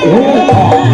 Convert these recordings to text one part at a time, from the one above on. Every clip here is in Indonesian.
Oh,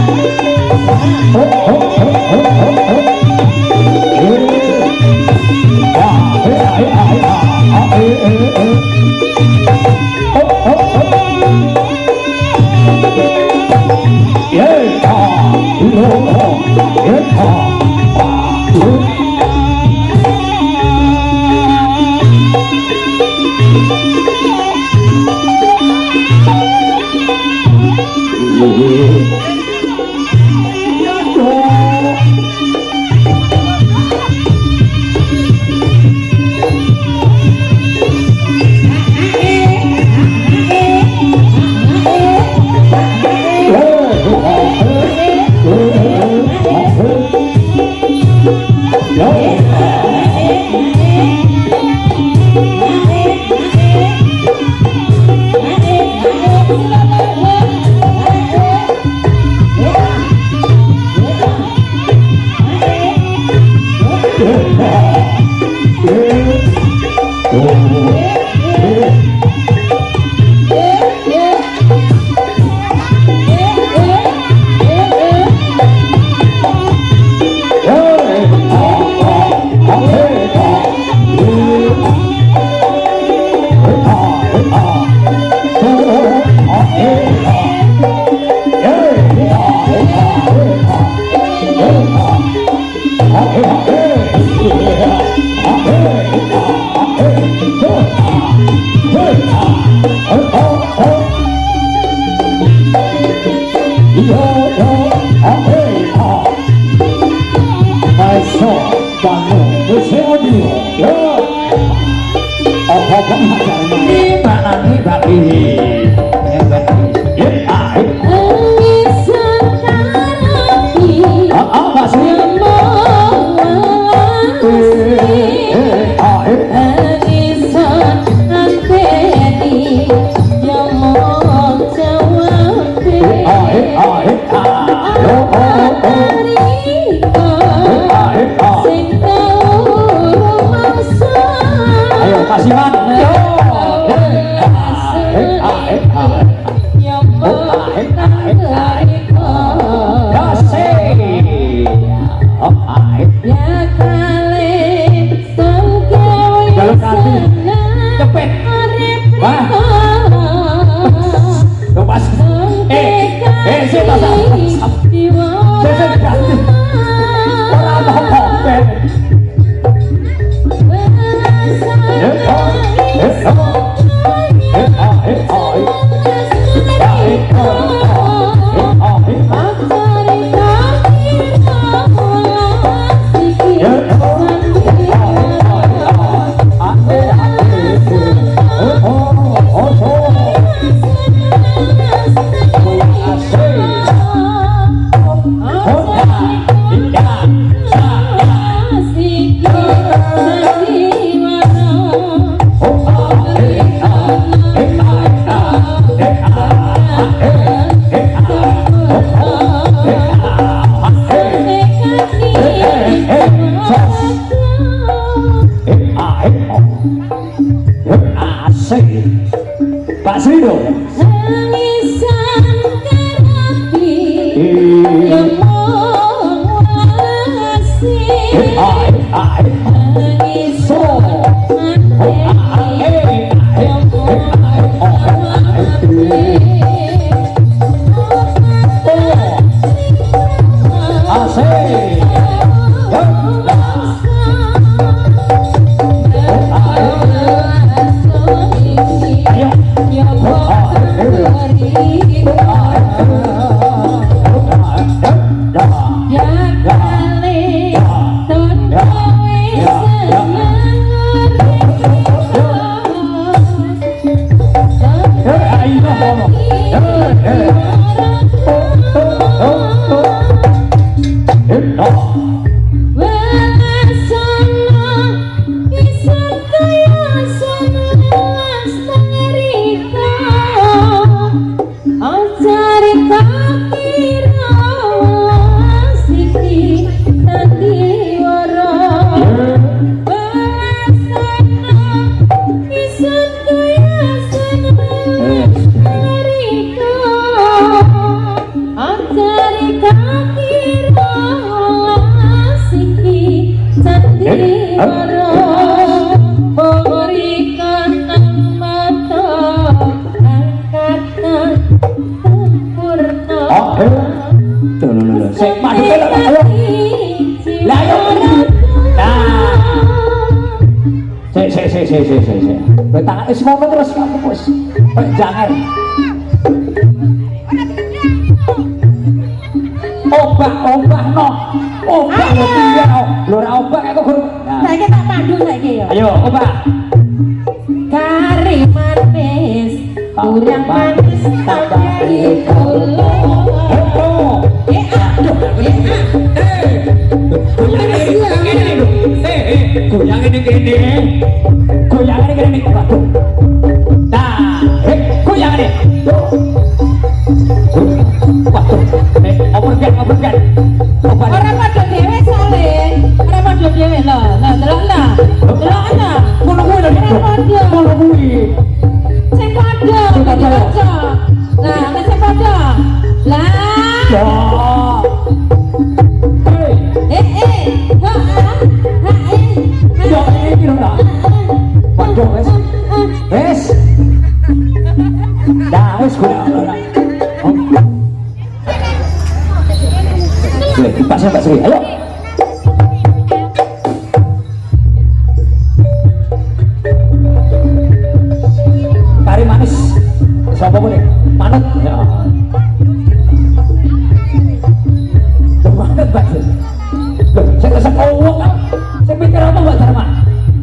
Saya mikir apa Mbak Dharma?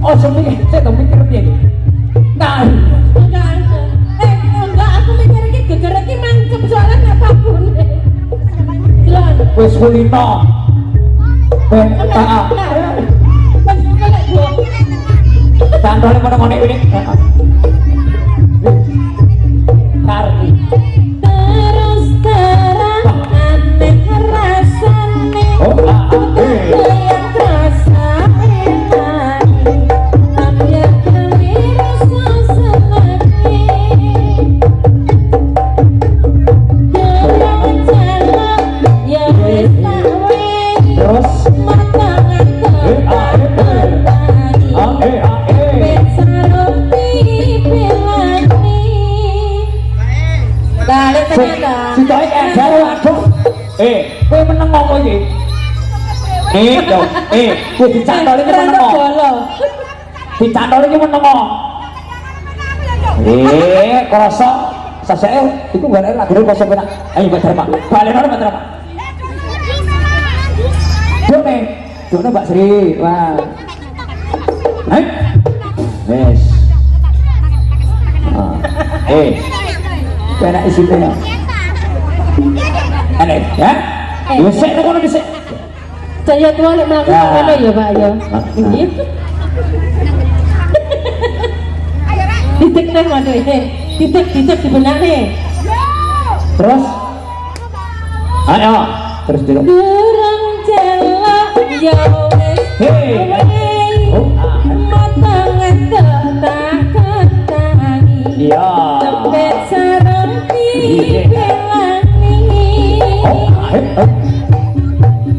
Oh, saya mikir piye iki? Nah, kulino. Candole ngono-ngono iki. Karni. Terus terang aneh rasane. Oh, yang rasa enak. Tapi kali rasa senangnya. Jangan jalan ya wis tak wes. terus Matangan Sitoke ejar waduh. Kowe meneng apa iki? Lho, kowe dicantol iki meneng apa? Dicantol iki meneng apa? Krasa saseke iku gak lagune krasa penak. Ayo Mbak Dharma. Baleno Mbak Dharma. Done Mbak Sri. Wah. Wes. Penak isine ya. Enak ya? Wis sik ngono dhisik. Saya tua lek mlakukan ngono ya, Pak ya. Nggih. Titik nang waduh titik dibenake. Terus? Ayo, terus dulu. Durung jelek ya wis. Matangan tak kentangi. Iya. Cepet sareng dibelani.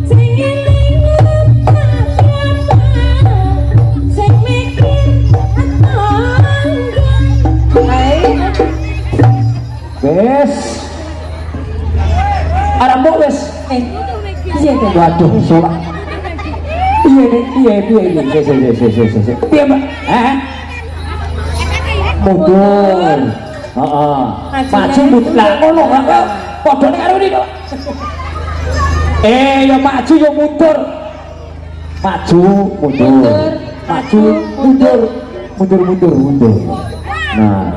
Sing eling sing mikir Wes. Arambok wes. Iya kan? Waduh, suara. Piye. Piye, Mbak? Mundur. Heeh. Maju mundur. Lah ngono kok padane karo ini kok. Ya maju ya mundur. Maju, mundur. Maju, mundur. Nah.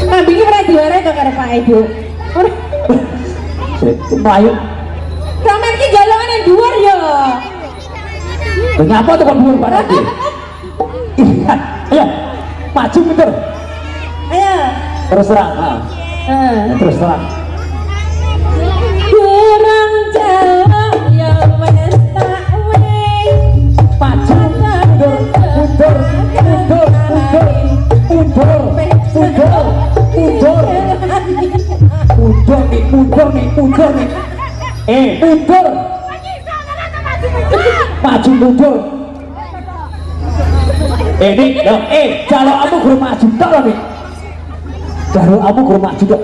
Nabi ini pernah juara kok karo Pak Ibu. Melayu. Sampeyan iki jalongan yang dhuwur ya. Ngapa tuh kok dhuwur barang iki? Ayo, maju mundur. Ayo. Terus terang. Terus terang. Kurang jalan ya wes tak wes. Maju mundur nih. Mundur. Maju mundur. Ini, kalau kamu guru maju tak loh nih. Kalau kamu guru maju tak.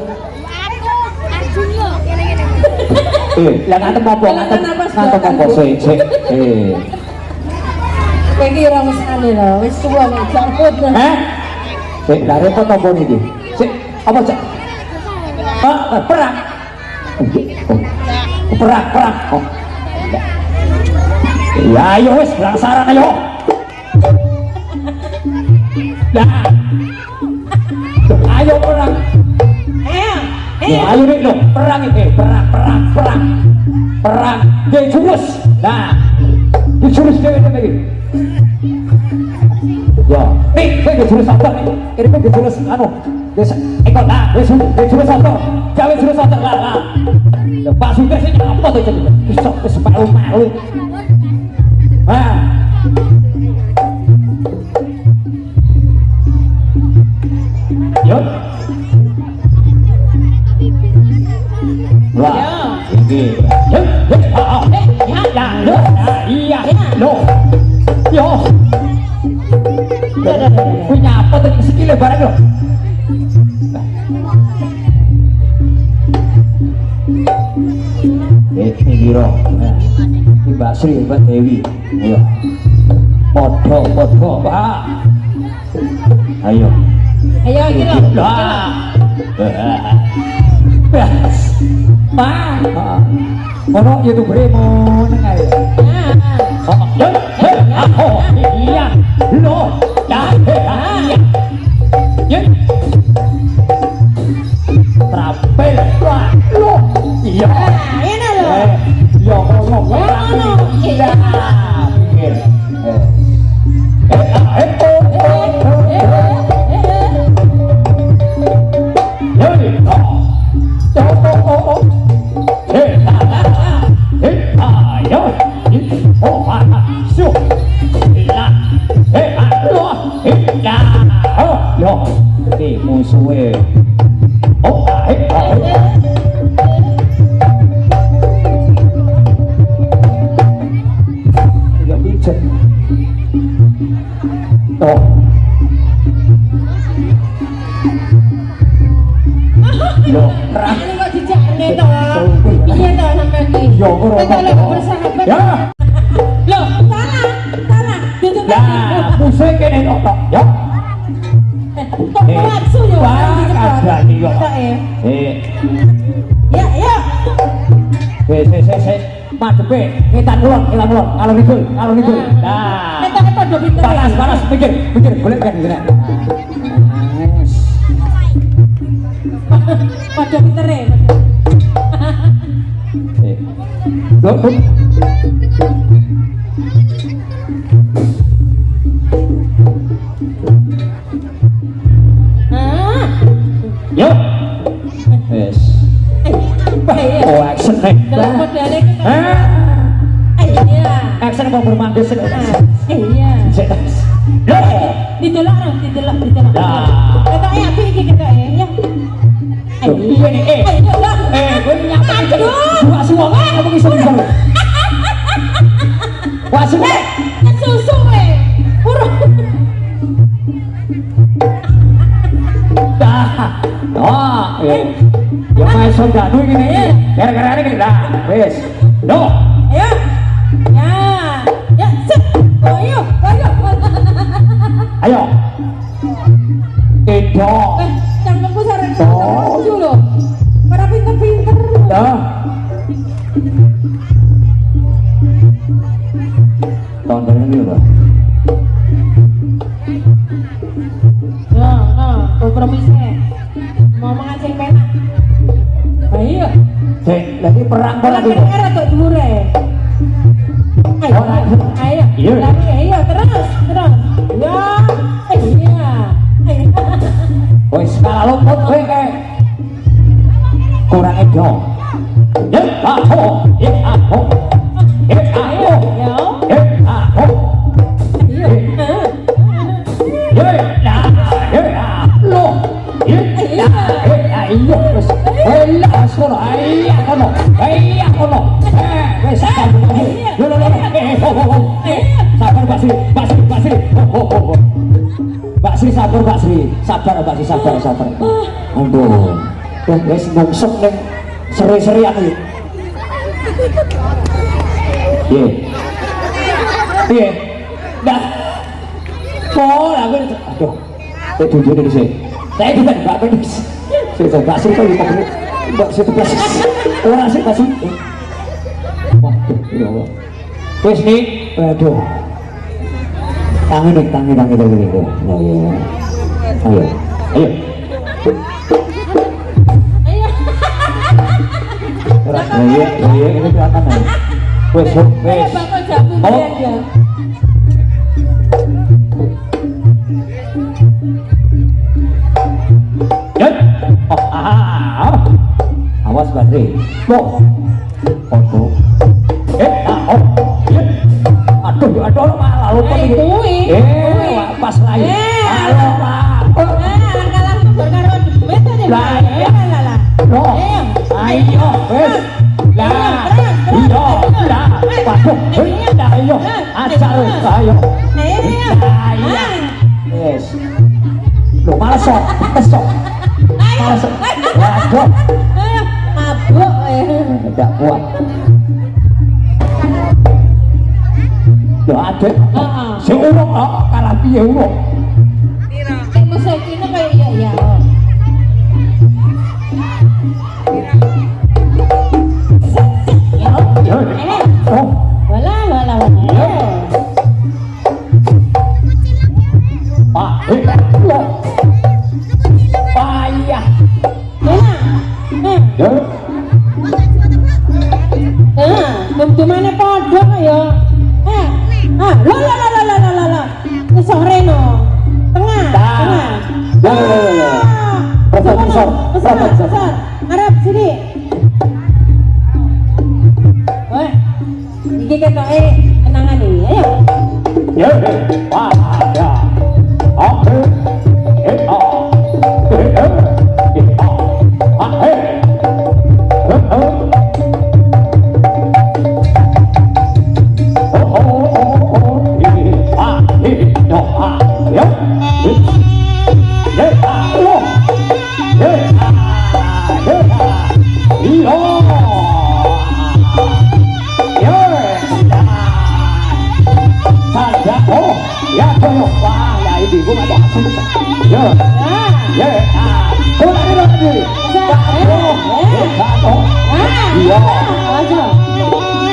Lah ngantem apa? Ngantem apa sih? Iki ora mesane lho, wis tuwa nek jangkut. Lah repot apa niki? Sik, apa cek? Perang. Perang. Ya ayo wis langsaran ayo. Nah. Ayo perang. Ayo nih lo, perang ini, perang. Dia jurus. Nah, dijurus dia ini lagi. Ya, nih, dia jurus apa nih? Ini dia jurus anu. Ikut lah, dia jurus apa? Jawa jurus apa? Lah. Pak Sugeng sih apa tuh jadi? Besok malu. Nah. Yuk. Wah, ini. Iya. Yo. Punya apa tadi sekile bareng lo? Ini Ro. Ini Mbak Sri, Mbak Dewi. Ayo. Podo, Pak. Ayo. Ayo iki lho. Pak. Ono YouTuber mau nengai. Iya. Lo. Iya. Trapel. Lo. Iya. Yo, iki musuhe. Oh, ae. Ya pijet. Oh. Yo, kerang. Ini kok dijakne to? Piye to sampean iki? Yo, ora. Kita lek bersahabat. Ya. Loh, salah. Tutup Ya, musuhe kene kok. Ya. Kok waksu yo? Ada nih yo. Ya. Wes. Madepe, ngetan ulon, alon itu. Nah. Ketake padha pinter. Panas, mikir, golek kan ngene. Wes. Padha pintere. Loh. Yo. Wes. Oh, action nih. Dalam modalnya kita. Iya. Action mau bermanggil sih. Iya. Yo. Didelok. Ya. Ketok ya apik iki ketok ya. Iya nih, gue nyapa aduh. Gua semua kamu bisa bisa. Wah, semua. Susu we. Burung. Dah. Oh, yang main soldadu ini. Gara-gara ini dah. Wes. No. Ayo. Ya, set. Ayo. Ayo. Itu. Cangkemku sareng maju lho. Para pinter-pinter. Dah. Tahun ini loh. Kompromisnya mau mengaceng penak. Ayo. Dek, lagi perang Lagi itu. era tuh dure. Ayo. Iya. Lagi ayo terus. Ya. Iya. Wes kalau luput kowe kae. Kurang edo. Ya, aho. Ya. Ayo. Sabar aduh wes ngungsep ning seri-serian iki piye dah aduh itu jujur di sini saya tidak Mbak Penis saya Basri kok di pabrik Mbak situ plus orang sih Basri waduh ya Allah wes nih aduh tangi lagi ayo iya ini kelihatan ya wes Bapak jamu dia. Awas Badri. Foto. Aduh malah lupa iki. Pas lagi. Halo, Pak. Langkah-langkah berkaro beto deh. Lah, ayo, wes. Lah, waduh, ayo, asal, ayo. Yes. Lu malah sok. Waduh. Mabuk Tidak kuat. Ada. Si urung kalah piye urung. musik ini kayak ya. Gimana podok ya? Sore no. Tengah. Besar. Arab sini. Weh. Iki ketoke kenangan iki, ayo. Ya. Wah, ya. Oke. Ya. Ah. Ya. Kau lagi lagi. Iya. Aja.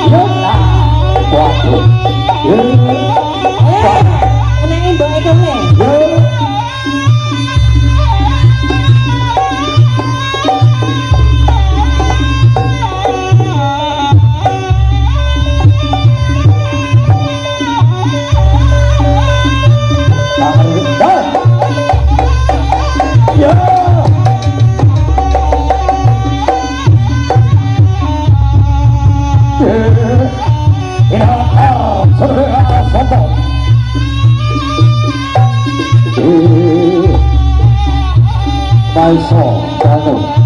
Ya. Waduh. Ya. Kena indo ekone. Ya. Maiso, kamu.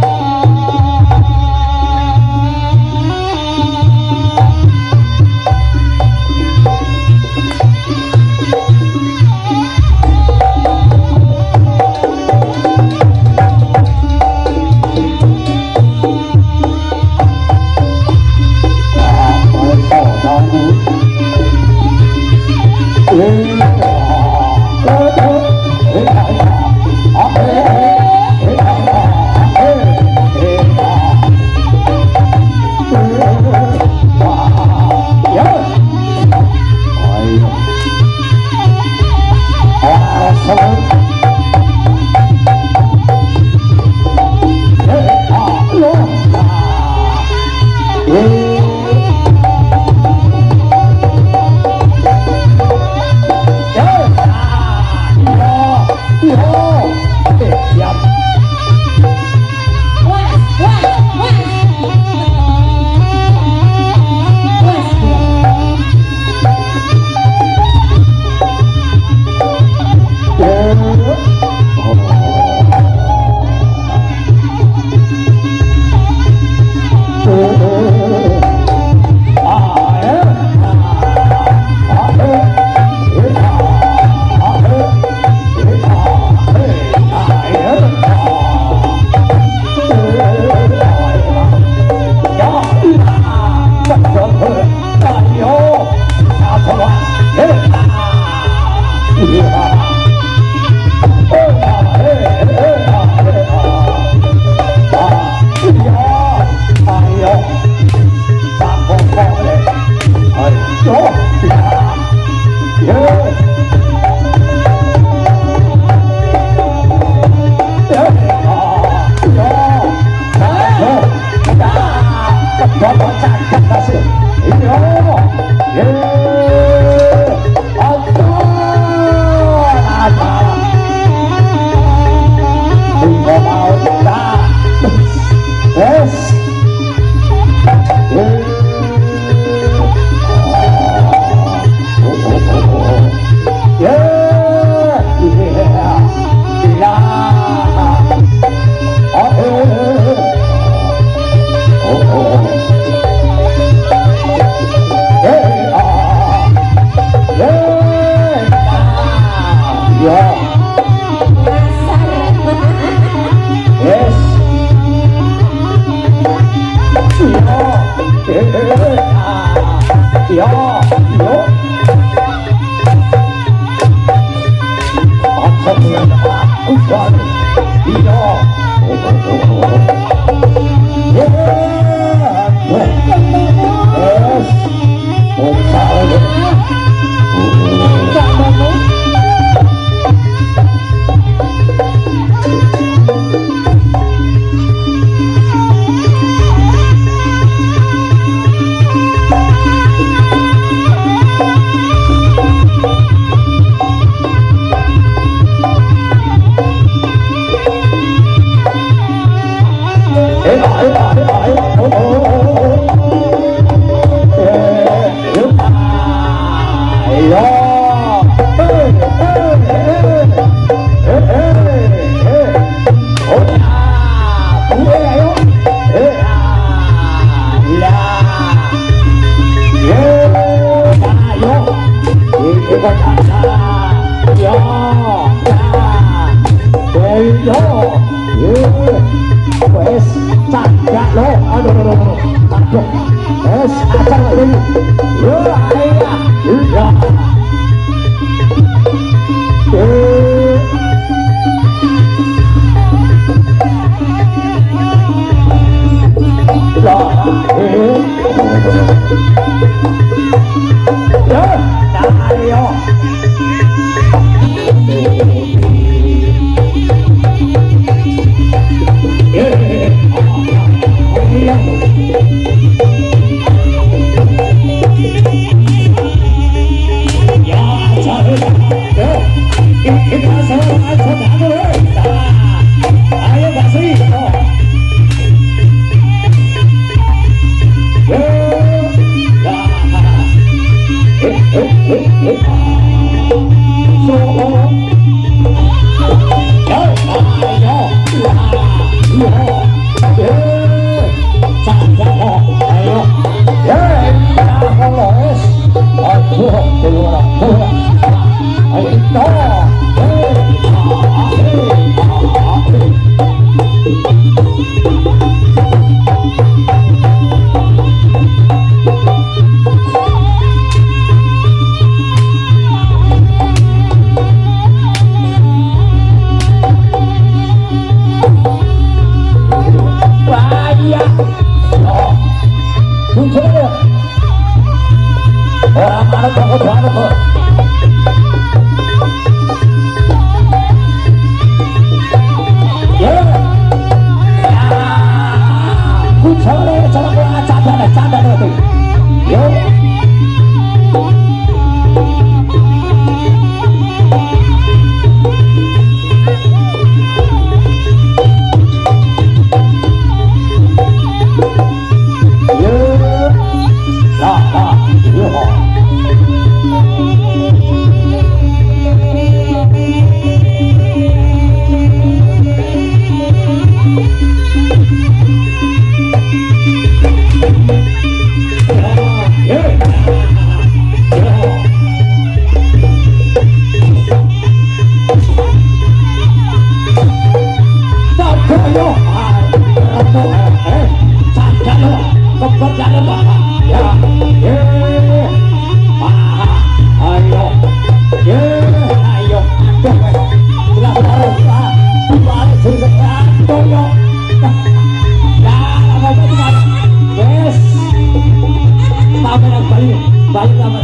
Bayu apa?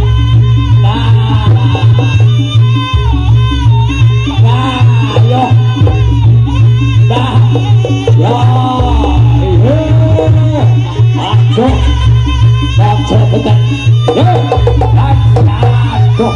Nah, yo, dah, yo, ajo, ajo betul, yo, ajo.